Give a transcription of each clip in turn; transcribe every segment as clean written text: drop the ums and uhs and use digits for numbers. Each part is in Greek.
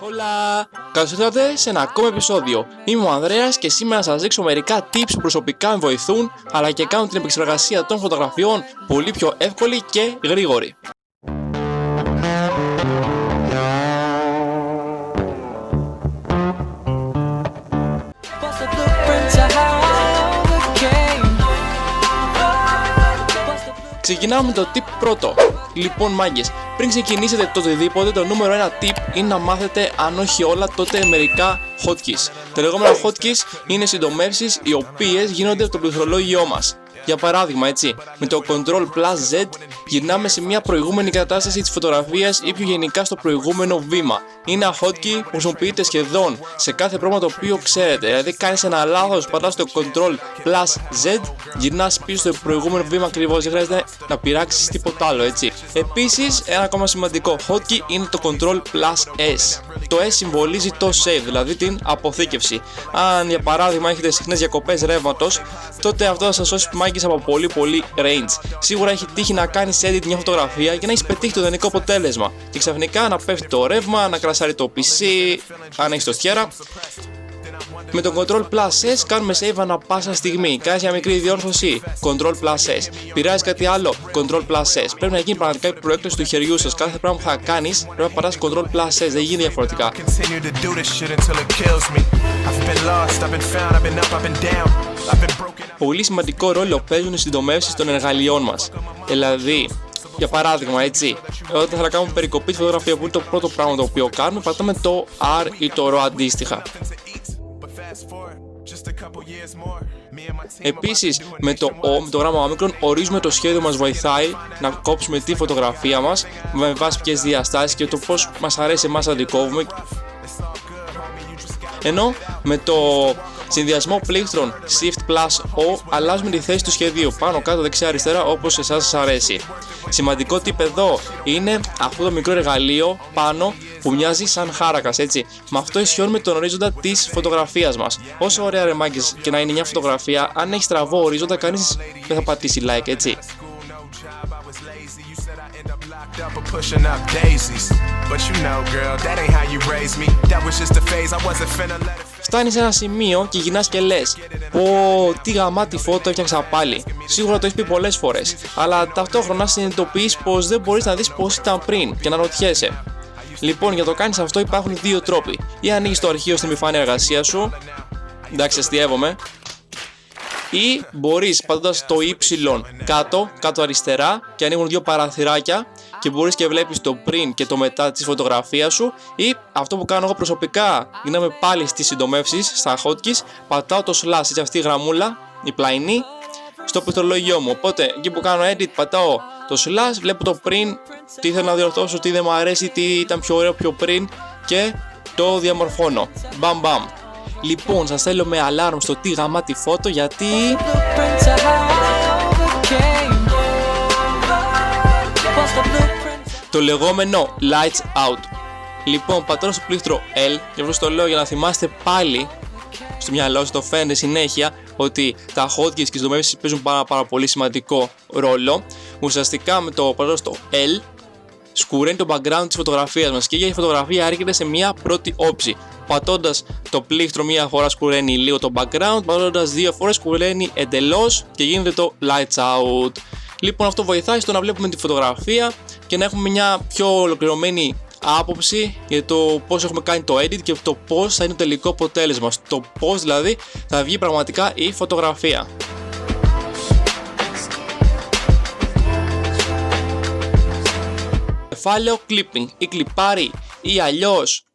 Hola! Καλώς ήρθατε σε ένα ακόμα επεισόδιο. Είμαι ο Ανδρέας και σήμερα θα σας δείξω μερικά tips που προσωπικά με βοηθούν αλλά και κάνουν την επεξεργασία των φωτογραφιών πολύ πιο εύκολη και γρήγορη. Ξεκινάμε με το tip πρώτο. Λοιπόν, μάγκες, πριν ξεκινήσετε το οτιδήποτε, το νούμερο 1 tip είναι να μάθετε, αν όχι όλα, τότε μερικά hotkeys. Τα λεγόμενα hotkeys είναι συντομεύσεις οι οποίες γίνονται από το πληκτρολόγιό μας. Για παράδειγμα, έτσι, με το Ctrl+Z γυρνάμε σε μια προηγούμενη κατάσταση της φωτογραφίας ή πιο γενικά στο προηγούμενο βήμα. Είναι ένα hotkey που χρησιμοποιείται σχεδόν σε κάθε πρόγραμμα το οποίο ξέρετε. Δηλαδή, κάνεις ένα λάθος, πατάς το Ctrl+Z, γυρνάς πίσω στο προηγούμενο βήμα ακριβώς. Δεν χρειάζεται να πειράξεις τίποτα άλλο, έτσι. Επίσης, ένα ακόμα σημαντικό hotkey είναι το Ctrl+S. Το S συμβολίζει το save, δηλαδή την αποθήκευση. Αν για παράδειγμα έχετε συχνές διακοπές ρεύματος, τότε αυτό θα σας σώσει μάγκες από πολύ range. Σίγουρα έχει τύχει να κάνεις edit μια φωτογραφία και να έχεις πετύχει το ιδανικό αποτέλεσμα. Και ξαφνικά να πέφτει το ρεύμα, να κρασάρει το PC, αν έχεις το στιέρα. Με το Ctrl+S κάνουμε save ανά πάσα στιγμή. Κάνεις μια μικρή διόρθωση, Ctrl+S. Πειράζει κάτι άλλο, Ctrl+S. Πρέπει να γίνει πραγματικά η προέκταση του χεριού σας. Κάθε πράγμα που θα κάνεις πρέπει να πατάς Ctrl+S. Δεν γίνει διαφορετικά. Πολύ σημαντικό ρόλο παίζουν οι συντομεύσεις των εργαλειών μας. Δηλαδή, για παράδειγμα, έτσι, όταν θα κάνουμε περικοπή στη φωτογραφία, που είναι το πρώτο πράγμα το οποίο κάνουμε, πατάμε το R ή το RAW αντίστοιχα. Επίσης, με το γράμμα όμικρον ορίζουμε το σχέδιο μας βοηθάει να κόψουμε τη φωτογραφία μας με βάση ποιες διαστάσεις και το πώς μας αρέσει εμάς να την κόβουμε. Ενώ με το συνδυασμό πλήκτρων Shift+O αλλάζουμε τη θέση του σχεδίου πάνω, κάτω, δεξιά, αριστερά, όπως εσάς σας αρέσει. Σημαντικό tip εδώ είναι αυτό το μικρό εργαλείο πάνω που μοιάζει σαν χάρακας, έτσι. Με αυτό ισιώνουμε τον ορίζοντα της φωτογραφίας μας. Όσο ωραία ρε μάγκες και να είναι μια φωτογραφία, αν έχει στραβό ορίζοντα, κανείς δεν θα πατήσει like, έτσι. Φτάνεις σε ένα σημείο και γυρνάς και λες, πω, τι γαμάτι φώτο έφτιαξα πάλι. Σίγουρα το έχεις πει πολλές φορές, αλλά ταυτόχρονα συνειδητοποιείς πως δεν μπορείς να δεις πως ήταν πριν και να ρωτιέσαι. Λοιπόν, για το κάνεις αυτό υπάρχουν δύο τρόποι. Ή ανοίγεις το αρχείο στην επιφάνεια εργασίας σου, εντάξει, αστειεύομαι, ή μπορείς πατώντας το Y κάτω αριστερά και ανοίγουν δύο παραθυράκια και μπορείς και βλέπεις το πριν και το μετά της φωτογραφίας σου, ή αυτό που κάνω εγώ προσωπικά, γυρνάμε πάλι στις συντομεύσεις, στα hotkeys, πατάω το slash, έτσι, αυτή η γραμμούλα, η πλαϊνή, στο πληκτρολόγιό μου. Οπότε εκεί που κάνω edit πατάω το slash, βλέπω το πριν, τι θέλω να διορθώσω, τι δεν μου αρέσει, τι ήταν πιο ωραίο πιο πριν και το διαμορφώνω. Μπαμ μπαμ. Λοιπόν, σας θέλω με alarm στο τι γαμάτι φώτο, γιατί το λεγόμενο lights out. Λοιπόν, πατάω στο πλήκτρο L, και αυτό το λέω για να θυμάστε πάλι στο μυαλό σας, το φαίνεται συνέχεια, ότι τα hotkeys και οι συντομεύσεις παίζουν πάρα πολύ σημαντικό ρόλο. Ουσιαστικά με το πατάω στο L σκουραίνει το background της φωτογραφίας μας και η φωτογραφία έρχεται σε μια πρώτη όψη. Πατώντας το πλήκτρο μία φορά σκουραίνει λίγο το background, πατώντας δύο φορές σκουραίνει εντελώς και γίνεται το lights out. Λοιπόν, αυτό βοηθάει στο να βλέπουμε τη φωτογραφία και να έχουμε μια πιο ολοκληρωμένη άποψη για το πώς έχουμε κάνει το edit και το πώς θα είναι το τελικό αποτέλεσμα, το πώς δηλαδή θα βγει πραγματικά η φωτογραφία. Κεφάλαιο clipping ή κλιπάρι ή αλλιώς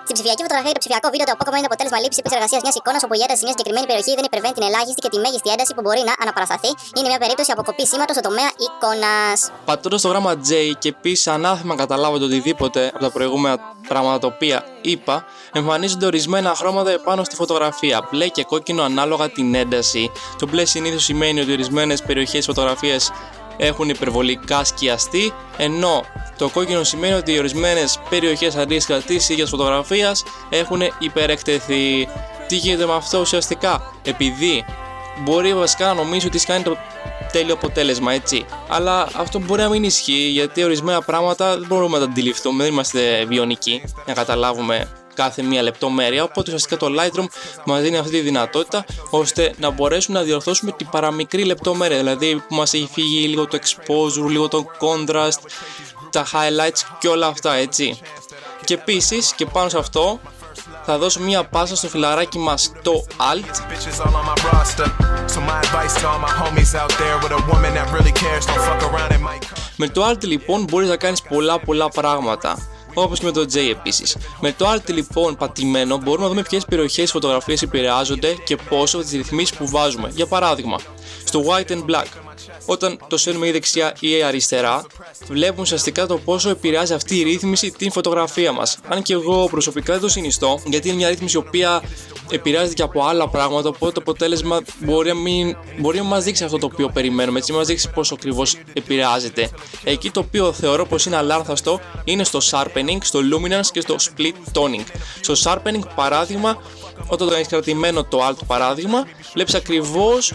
στην ψηφιακή φωτογραφία ή το ψηφιακό βίντεο, το απόκομμα είναι το αποτέλεσμα λήψης επεξεργασίας μιας εικόνας όπου η ένταση σε μια συγκεκριμένη περιοχή δεν υπερβαίνει την ελάχιστη και τη μέγιστη ένταση που μπορεί να αναπαρασταθεί. Είναι μια περίπτωση αποκοπής σήματος στο τομέα εικόνας. Πατώντας το γράμμα J και επίσης ανάθεμα καταλάβετε οτιδήποτε από τα προηγούμενα πράγματα τα οποία είπα, εμφανίζονται ορισμένα χρώματα επάνω στη φωτογραφία, μπλε και κόκκινο ανάλογα την ένταση. Το μπλε συνήθως σημαίνει ότι ορισμένες περιοχές φωτογραφίας έχουν υπερβολικά σκιαστεί, ενώ το κόκκινο σημαίνει ότι ορισμένες περιοχές αντίστοιχα της ίδιας φωτογραφίας έχουν υπερεκτεθεί. Τι γίνεται με αυτό ουσιαστικά? Επειδή μπορεί βασικά να νομίζει ότι έχει κάνει τέλειο αποτέλεσμα, έτσι. Αλλά αυτό μπορεί να μην ισχύει, γιατί ορισμένα πράγματα δεν μπορούμε να τα αντιληφθούμε, δεν είμαστε βιονικοί να καταλάβουμε κάθε μία λεπτομέρεια. Οπότε ουσιαστικά το Lightroom μας δίνει αυτή τη δυνατότητα ώστε να μπορέσουμε να διορθώσουμε την παραμικρή λεπτομέρεια, δηλαδή που μας έχει φύγει λίγο το exposure, λίγο το contrast, τα highlights και όλα αυτά, έτσι. Και επίσης και πάνω σε αυτό θα δώσω μία πάσα στο φιλαράκι μας, το Alt. Με το Alt λοιπόν μπορείς να κάνεις πολλά πράγματα, όπως και με το J επίσης. Με το Alt λοιπόν πατημένο μπορούμε να δούμε ποιες περιοχές της φωτογραφίας επηρεάζονται και πόσο τις ρυθμίσεις που βάζουμε. Για παράδειγμα, στο White and Black, όταν το σέρνουμε ή δεξιά ή αριστερά, βλέπουμε ουσιαστικά το πόσο επηρεάζει αυτή η ρύθμιση την φωτογραφία μας. Αν και εγώ προσωπικά δεν το συνιστώ, γιατί είναι μια ρύθμιση η οποία επηρεάζεται και από άλλα πράγματα, οπότε το αποτέλεσμα μπορεί να μας δείξει αυτό το οποίο περιμένουμε, έτσι, να μας δείξει πόσο ακριβώς επηρεάζεται. Εκεί το οποίο θεωρώ πως είναι αλάνθαστο είναι στο Sharpening, στο Luminance και στο Split Toning. Στο Sharpening, παράδειγμα, όταν το έχεις κρατημένο το Alt παράδειγμα, βλέπεις ακριβώς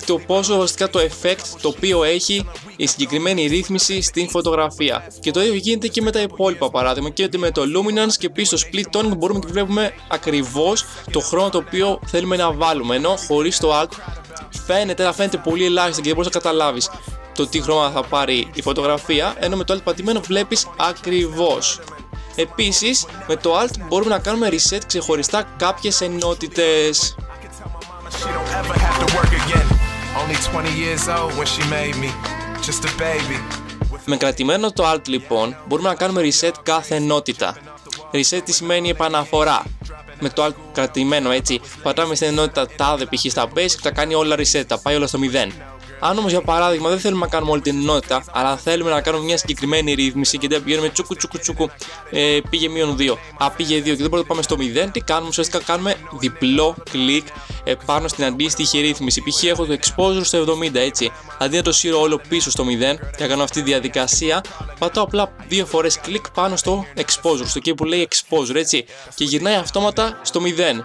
το πόσο βασικά το effect το οποίο έχει η συγκεκριμένη ρύθμιση στην φωτογραφία. Και το ίδιο γίνεται και με τα υπόλοιπα, παράδειγμα, και με το Luminance και επίσης στο Split Toning μπορούμε να βλέπουμε ακριβώς το χρόνο το οποίο θέλουμε να βάλουμε, ενώ χωρίς το Alt θα φαίνεται πολύ ελάχιστο και δεν μπορείς να καταλάβεις το τι χρώμα θα πάρει η φωτογραφία, ενώ με το Alt πατημένο βλέπεις ακριβώς. Επίσης με το Alt μπορούμε να κάνουμε reset ξεχωριστά κάποιες ενότητες. Με κρατημένο το Alt λοιπόν μπορούμε να κάνουμε reset κάθε ενότητα. Reset τι σημαίνει επαναφορά. Με το Alt κρατημένο, έτσι, πατάμε στην ενότητα τάδε π.χ. στα basic, τα κάνει όλα reset, τα πάει όλα στο 0. Αν όμως για παράδειγμα δεν θέλουμε να κάνουμε όλη την ενότητα, αλλά θέλουμε να κάνουμε μια συγκεκριμένη ρύθμιση και δεν πηγαίνουμε τσούκου, πήγε -2, πήγε 2 και δεν μπορούμε να πάμε στο 0, τι κάνουμε? Ουσιαστικά κάνουμε διπλό κλικ πάνω στην αντίστοιχη ρύθμιση. Π.χ. έχω το exposure στο 70, έτσι. Αντί να το σύρω όλο πίσω στο 0 και να κάνω αυτή τη διαδικασία, πατάω απλά 2 φορές κλικ πάνω στο exposure, στο εκεί που λέει exposure, έτσι, και γυρνάει αυτόματα στο 0.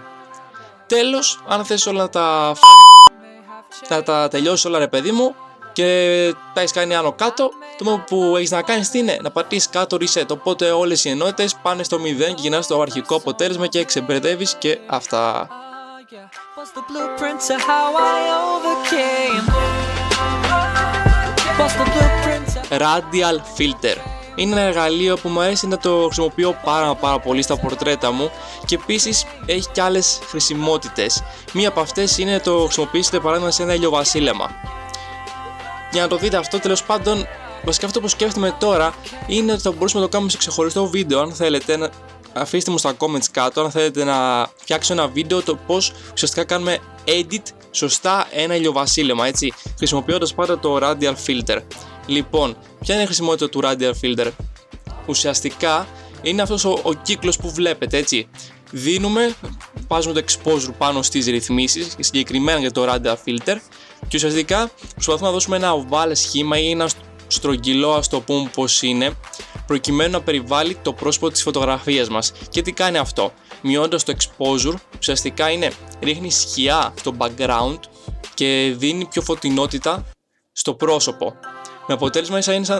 Τέλος, αν θες όλα να τα τελειώσεις όλα, ρε παιδί μου, και τα έχεις κάνει άνω κάτω, το μόνο που έχεις να κάνεις τι είναι? Να πατήσεις κάτω reset, οπότε όλες οι ενότητες πάνε στο 0 και γυρνάς στο αρχικό αποτέλεσμα και ξεμπερδεύεις και αυτά. Radial Filter είναι ένα εργαλείο που μου αρέσει να το χρησιμοποιώ πάρα πολύ στα πορτρέτα μου και επίσης έχει και άλλες χρησιμότητες. Μία από αυτές είναι να το χρησιμοποιήσετε παράδειγμα σε ένα ηλιοβασίλεμα. Για να το δείτε αυτό, τέλος πάντων, βασικά αυτό που σκέφτομαι τώρα είναι ότι θα μπορούσαμε να το κάνουμε σε ξεχωριστό βίντεο. Αν θέλετε, αφήστε μου στα comments κάτω αν θέλετε να φτιάξω ένα βίντεο το πώς ουσιαστικά κάνουμε edit σωστά ένα ηλιοβασίλεμα, έτσι, χρησιμοποιώντας πάντα το Radial Filter. Λοιπόν, ποια είναι η χρησιμότητα του Radial Filter? Ουσιαστικά είναι αυτός ο κύκλος που βλέπετε, έτσι. Βάζουμε το exposure πάνω στις ρυθμίσεις, συγκεκριμένα για το Radial Filter, και ουσιαστικά προσπαθούμε να δώσουμε ένα oval σχήμα ή ένα στρογγυλό, ας το πούμε πως είναι, προκειμένου να περιβάλλει το πρόσωπο της φωτογραφίας μας. Και τι κάνει αυτό? Μειώντας το exposure, ουσιαστικά ρίχνει σκιά στο background και δίνει πιο φωτεινότητα στο πρόσωπο. Με αποτέλεσμα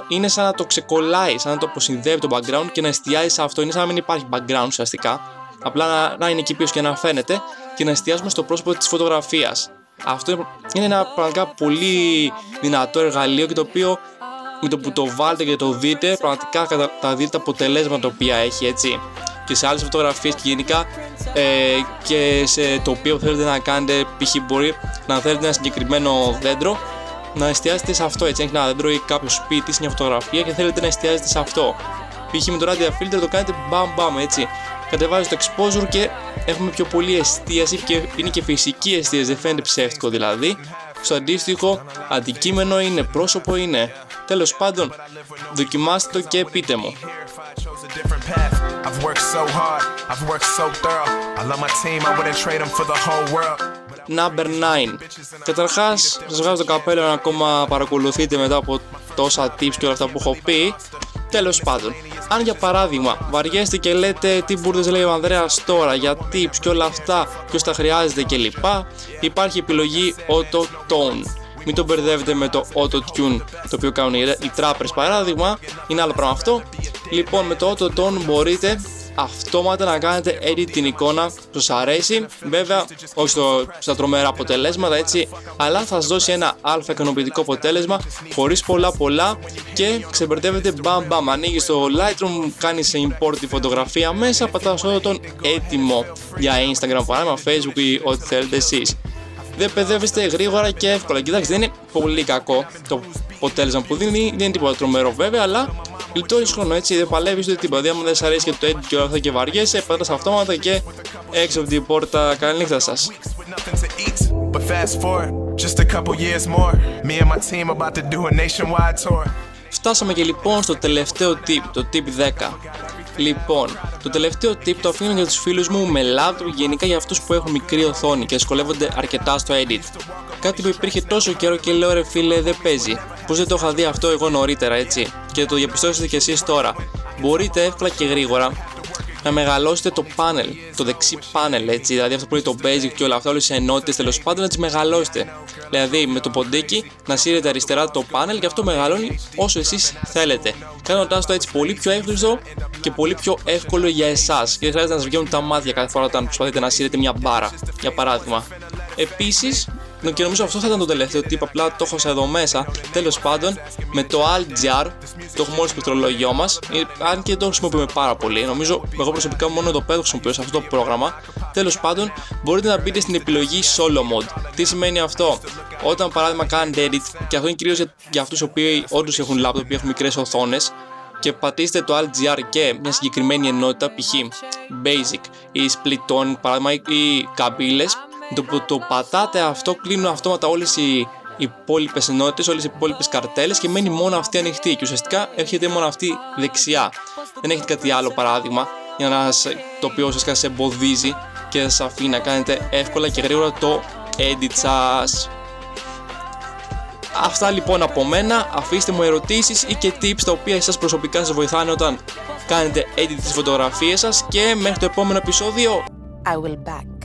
είναι σαν να το ξεκολλάει, σαν να το αποσυνδεύει το background και να εστιάζει σε αυτό. Είναι σαν να μην υπάρχει background ουσιαστικά. Απλά να είναι εκεί πίσω και να φαίνεται και να εστιάζουμε στο πρόσωπο της φωτογραφίας. Αυτό είναι ένα πραγματικά πολύ δυνατό εργαλείο και το οποίο με το που το βάλετε και το δείτε, πραγματικά θα δείτε τα αποτελέσματα τα οποία έχει, έτσι. Και σε άλλες φωτογραφίες και γενικά και σε το οποίο θέλετε να κάνετε, π.χ. μπορεί να θέλετε ένα συγκεκριμένο δέντρο, να εστιάζετε σε αυτό, έτσι. Έχει ένα δέντρο ή κάποιο σπίτι, σε μια φωτογραφία και θέλετε να εστιάζετε σε αυτό. Π.χ. με το Radial Filter το κάνετε μπαμ, έτσι. Κατεβάζετε το exposure και έχουμε πιο πολύ εστίαση και είναι και φυσική εστίαση, δεν φαίνεται ψεύτικο δηλαδή. Στο αντίστοιχο αντικείμενο είναι, πρόσωπο είναι. Τέλος πάντων, δοκιμάστε το και πείτε μου. Number 9. Καταρχάς, σας βγάζω το καπέλο αν ακόμα παρακολουθείτε μετά από τόσα tips και όλα αυτά που έχω πει. Τέλος πάντων, αν για παράδειγμα βαριέστε και λέτε τι μπουρδες λέει ο Ανδρέας τώρα για tips και όλα αυτά, ποιος τα χρειάζεται κλπ, υπάρχει επιλογή Auto Tone. Μην το μπερδεύετε με το auto-tune το οποίο κάνουν οι trappers παράδειγμα, είναι άλλο πράγμα αυτό. Λοιπόν, με το auto-tune μπορείτε αυτόματα να κάνετε edit την εικόνα που σας αρέσει, βέβαια όχι στα τρομερά αποτελέσματα έτσι, αλλά θα σας δώσει ένα αλφα ικανοποιητικό αποτέλεσμα χωρίς πολλά και ξεμπερδεύετε μπαμ. Ανοίγεις το Lightroom, κάνεις import τη φωτογραφία μέσα, πατάς όλο τον έτοιμο για Instagram, παράδειγμα Facebook ή ό,τι θέλετε εσείς. Δεν παιδεύεστε γρήγορα και εύκολα. Κοιτάξτε, δεν είναι πολύ κακό το αποτέλεσμα που δίνει, δεν είναι τίποτα τρομερό βέβαια, αλλά γλιτώνεις χρόνο έτσι, δεν παλεύεις ούτε τίποτα. Δηλαδή, άμα δεν σας αρέσει και το edit και όλα αυτά και βαριέσαι, πατάς αυτόματα και έξω από την πόρτα. Καλή νύχτα σας. But fast forward, just a couple years more. Me and my team about to do a nationwide tour. Φτάσαμε και λοιπόν στο τελευταίο tip, το tip 10. Λοιπόν, το τελευταίο tip το αφήνω για τους φίλους μου με laptop, γενικά για αυτούς που έχουν μικρή οθόνη και δυσκολεύονται αρκετά στο edit. Κάτι που υπήρχε τόσο καιρό και λέω ρε φίλε δεν παίζει. Πώς δεν το είχα δει αυτό εγώ νωρίτερα έτσι και το διαπιστώσετε κι εσείς τώρα. Μπορείτε εύκολα και γρήγορα να μεγαλώσετε το πάνελ, το δεξί πάνελ έτσι, δηλαδή αυτό που είναι το basic και όλα αυτά, όλες τις ενότητες τέλος πάντων να τις μεγαλώσετε. Δηλαδή με το ποντίκι να σύρετε αριστερά το πάνελ και αυτό μεγαλώνει όσο εσείς θέλετε. Κάνοντας το έτσι πολύ πιο εύκολο και πολύ πιο εύκολο για εσάς και δεν χρειάζεται να σας βγαίνουν τα μάτια κάθε φορά όταν προσπαθείτε να σύρετε μια μπάρα, για παράδειγμα. Επίσης, και νομίζω αυτό θα ήταν το τελευταίο tip, απλά το έχω εδώ μέσα. Τέλος πάντων, με το Alt-Jar, το έχουμε όλοι στο πληκτρολόγιό μας, αν και το χρησιμοποιούμε πάρα πολύ. Νομίζω, εγώ προσωπικά μόνο το πέτω χρησιμοποιώ σε αυτό το πρόγραμμα. Τέλος πάντων, μπορείτε να μπείτε στην επιλογή Solo Mode. Τι σημαίνει αυτό? Όταν παράδειγμα κάνετε edit, και αυτό είναι κυρίως για αυτούς οι οποίοι όντως έχουν laptop ή έχουν μικρές οθόνες, και πατήσετε το Alt-Jar και μια συγκεκριμένη ενότητα, π.χ. Basic ή Split Tone, παράδειγμα, ή καμπύλες. Το πατάτε αυτό, κλείνουν αυτόματα όλες οι υπόλοιπες ενότητες, όλες οι υπόλοιπες καρτέλες και μένει μόνο αυτή ανοιχτή και ουσιαστικά έρχεται μόνο αυτή δεξιά. Δεν έχετε κάτι άλλο παράδειγμα για να το οποίο ουσιαστικά σε εμποδίζει και σας αφήνει να κάνετε εύκολα και γρήγορα το edit σας. Αυτά λοιπόν από μένα. Αφήστε μου ερωτήσεις ή και tips τα οποία εσάς προσωπικά σας βοηθάνε όταν κάνετε edit τις φωτογραφίες σας και μέχρι το επόμενο επεισόδιο. I will back.